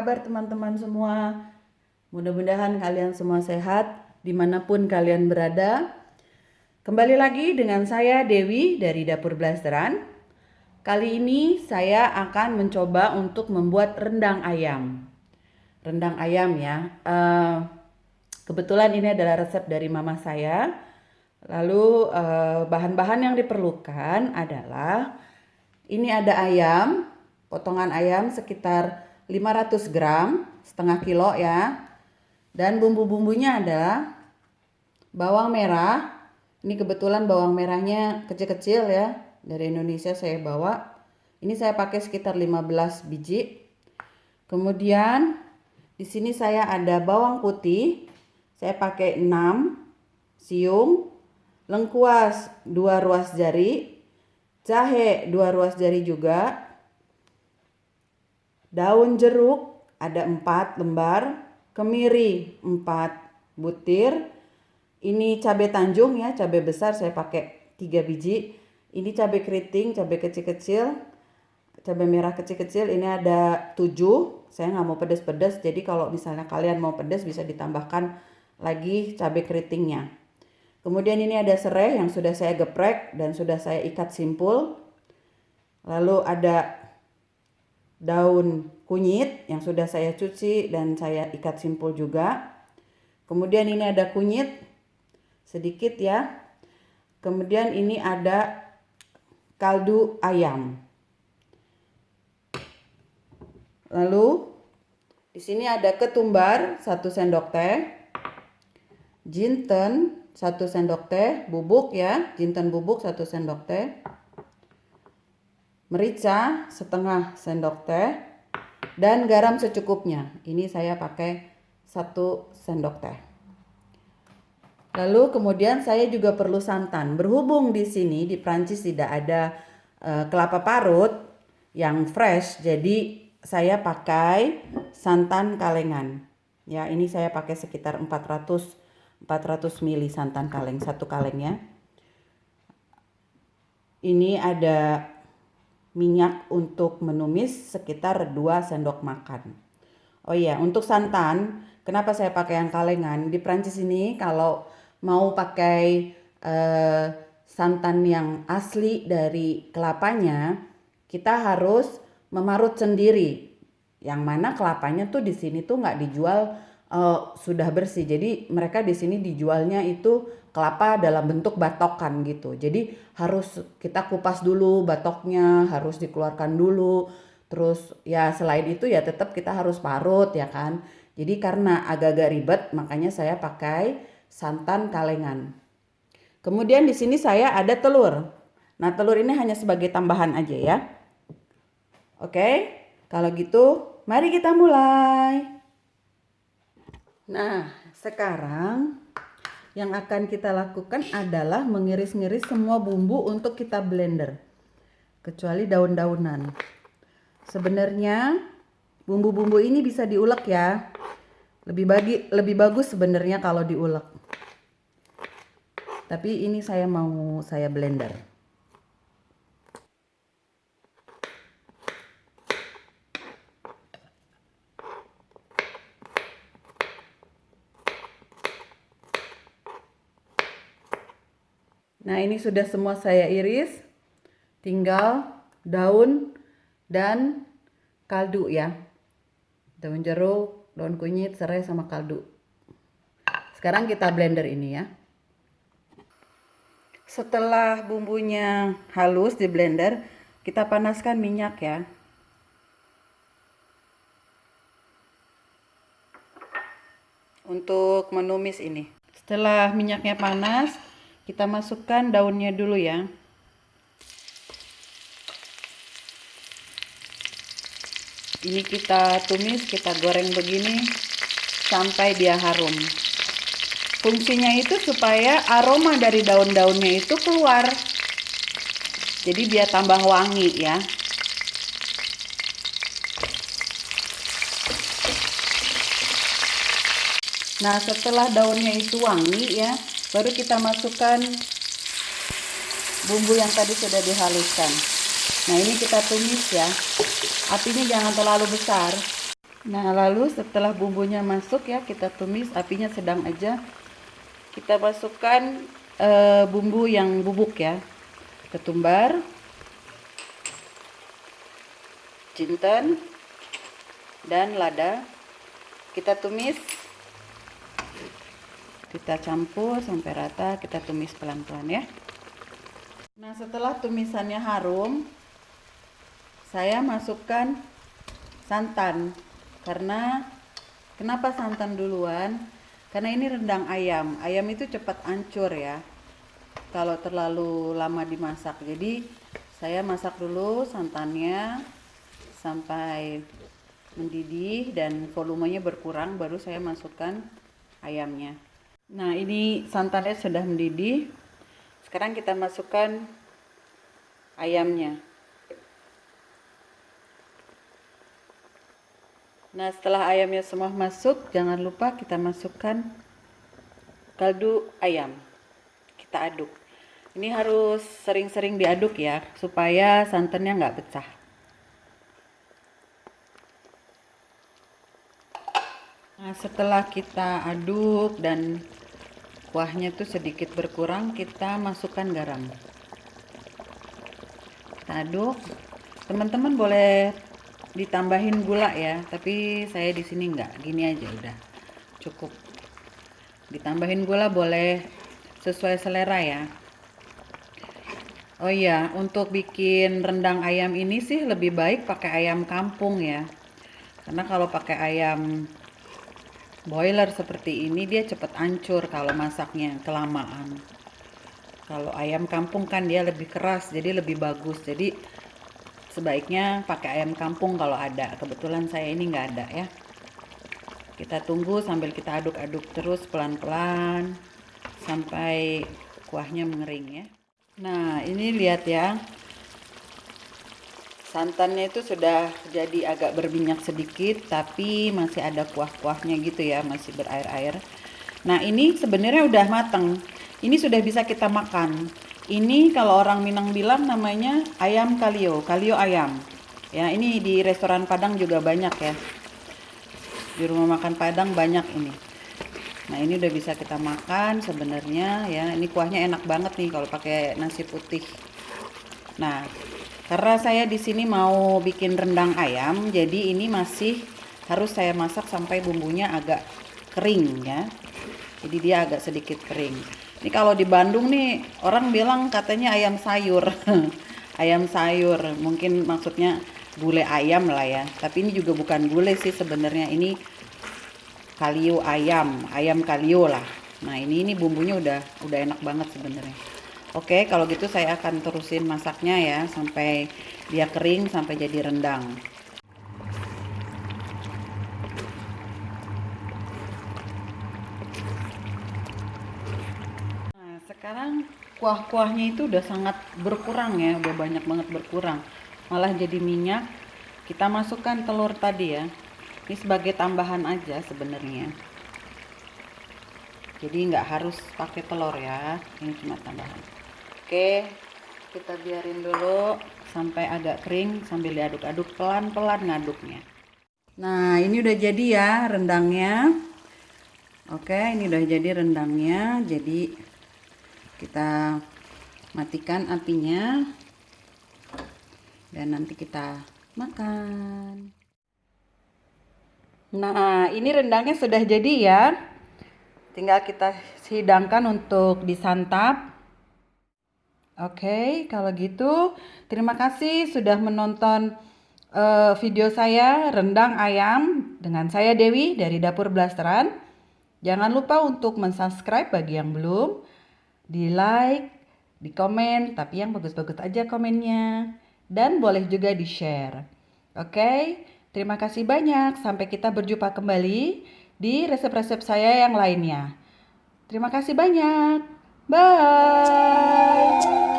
kabar teman-teman semua? Mudah-mudahan kalian semua sehat dimanapun kalian berada. Kembali lagi dengan saya Dewi dari Dapur Blasteran. Kali ini saya akan mencoba untuk membuat rendang ayam. Rendang ayam ya. Kebetulan ini adalah resep dari mama saya. Lalu bahan-bahan yang diperlukan adalah ini ada ayam, potongan ayam sekitar 500 gram, setengah kilo ya. Dan bumbu-bumbunya adalah bawang merah. Ini kebetulan bawang merahnya kecil-kecil ya. Dari Indonesia saya bawa. Ini saya pakai sekitar 15 biji. Kemudian di sini saya ada bawang putih. Saya pakai 6 siung, lengkuas 2 ruas jari, jahe 2 ruas jari juga, daun jeruk ada 4 lembar, kemiri 4 butir, ini cabai tanjung ya, cabai besar saya pakai 3 biji, ini cabai keriting, cabai kecil-kecil, cabai merah kecil-kecil ini ada 7, saya nggak mau pedas-pedas, jadi kalau misalnya kalian mau pedas bisa ditambahkan lagi cabai keritingnya. Kemudian ini ada serai yang sudah saya geprek dan sudah saya ikat simpul. Lalu ada daun kunyit yang sudah saya cuci dan saya ikat simpul juga. Kemudian ini ada kunyit sedikit ya. Kemudian ini ada kaldu ayam. Lalu di sini ada ketumbar 1 sendok teh. Jinten 1 sendok teh, bubuk ya, jinten bubuk 1 sendok teh, merica setengah sendok teh, dan garam secukupnya. Ini saya pakai 1 sendok teh. Lalu kemudian saya juga perlu santan. Berhubung di sini di Prancis tidak ada kelapa parut yang fresh, jadi saya pakai santan kalengan. Ya, ini saya pakai sekitar 400 ml santan kaleng, 1 kaleng ya. Ini ada minyak untuk menumis sekitar 2 sendok makan. Oh iya, untuk santan, kenapa saya pakai yang kalengan? Di Prancis ini kalau mau pakai santan yang asli dari kelapanya, kita harus memarut sendiri. Yang mana kelapanya tuh di sini tuh nggak dijual sudah bersih. Jadi mereka di sini dijualnya itu kelapa dalam bentuk batokan gitu. Jadi harus kita kupas dulu batoknya, harus dikeluarkan dulu. Terus ya selain itu ya tetap kita harus parut ya kan. Jadi karena agak-agak ribet makanya saya pakai santan kalengan. Kemudian di sini saya ada telur. Nah, telur ini hanya sebagai tambahan aja ya. Oke, kalau gitu mari kita mulai. Nah, sekarang yang akan kita lakukan adalah mengiris-ngiris semua bumbu untuk kita blender. Kecuali daun-daunan. Sebenarnya bumbu-bumbu ini bisa diulek ya. Lebih bagus sebenarnya kalau diulek. Tapi ini saya mau saya blender. Nah, ini sudah semua saya iris. Tinggal daun dan kaldu ya. Daun jeruk, daun kunyit, serai sama kaldu. Sekarang kita blender ini ya. Setelah bumbunya halus di blender, kita panaskan minyak ya. Untuk menumis ini. Setelah minyaknya panas, kita masukkan daunnya dulu ya. Ini kita tumis, kita goreng begini sampai dia harum. Fungsinya itu supaya aroma dari daun-daunnya itu keluar. Jadi biar tambah wangi ya. Nah, setelah daunnya itu wangi ya, baru kita masukkan bumbu yang tadi sudah dihaluskan. Nah, ini kita tumis ya. Apinya jangan terlalu besar. Nah, lalu setelah bumbunya masuk ya, kita tumis, apinya sedang aja. Kita masukkan bumbu yang bubuk ya. Ketumbar, jinten, dan lada. Kita tumis. Kita campur sampai rata, kita tumis pelan-pelan ya. Nah, setelah tumisannya harum, saya masukkan santan. Kenapa santan duluan? Karena ini rendang ayam. Ayam itu cepat hancur ya kalau terlalu lama dimasak. Jadi saya masak dulu santannya sampai mendidih dan volumenya berkurang, baru saya masukkan ayamnya. Nah, ini santannya sudah mendidih. Sekarang kita masukkan ayamnya. Nah, setelah ayamnya semua masuk, jangan lupa kita masukkan kaldu ayam. Kita aduk. Ini harus sering-sering diaduk ya, supaya santannya nggak pecah. Nah, setelah kita aduk dan kuahnya tuh sedikit berkurang, kita masukkan garam. Kita aduk. Teman-teman boleh ditambahin gula ya, tapi saya di sini enggak, gini aja udah cukup. Ditambahin gula boleh sesuai selera ya. Oh iya, untuk bikin rendang ayam ini sih lebih baik pakai ayam kampung ya, karena kalau pakai ayam boiler seperti ini dia cepet hancur kalau masaknya kelamaan. Kalau ayam kampung kan dia lebih keras, jadi lebih bagus. Jadi sebaiknya pakai ayam kampung kalau ada. Kebetulan saya ini nggak ada ya. Kita tunggu sambil kita aduk-aduk terus pelan-pelan sampai kuahnya mengering ya. Nah, ini lihat ya. Santannya itu sudah jadi agak berminyak sedikit, tapi masih ada kuah-kuahnya gitu ya, masih berair-air. Nah, ini sebenarnya udah matang. Ini sudah bisa kita makan. Ini kalau orang Minang bilang namanya ayam kalio, kalio ayam. Ya, ini di restoran Padang juga banyak ya. Di rumah makan Padang banyak ini. Nah, ini udah bisa kita makan sebenarnya ya. Ini kuahnya enak banget nih kalau pakai nasi putih. Nah, karena saya di sini mau bikin rendang ayam, jadi ini masih harus saya masak sampai bumbunya agak kering ya. Jadi dia agak sedikit kering. Ini kalau di Bandung nih orang bilang katanya ayam sayur. Ayam sayur, mungkin maksudnya gulai ayam lah ya. Tapi ini juga bukan gulai sih sebenarnya, ini kalio ayam, ayam kalio lah. Nah, ini bumbunya udah enak banget sebenarnya. Oke, kalau gitu saya akan terusin masaknya ya sampai dia kering, sampai jadi rendang. Nah, sekarang kuah-kuahnya itu udah sangat berkurang ya, udah banyak banget berkurang. Malah jadi minyak. Kita masukkan telur tadi ya. Ini sebagai tambahan aja sebenarnya. Jadi nggak harus pakai telur ya, ini cuma tambahan. Oke, kita biarin dulu sampai agak kering sambil diaduk-aduk pelan-pelan ngaduknya. Nah, ini udah jadi ya rendangnya. Oke, ini udah jadi rendangnya. Jadi kita matikan apinya dan nanti kita makan. Nah, ini rendangnya sudah jadi ya. Tinggal kita hidangkan untuk disantap. Oke, kalau gitu terima kasih sudah menonton video saya rendang ayam dengan saya Dewi dari Dapur Blasteran. Jangan lupa untuk mensubscribe bagi yang belum, di like, di komen, tapi yang bagus-bagus aja komennya, dan boleh juga di share. Oke, terima kasih banyak. Sampai kita berjumpa kembali di resep-resep saya yang lainnya. Terima kasih banyak. Bye.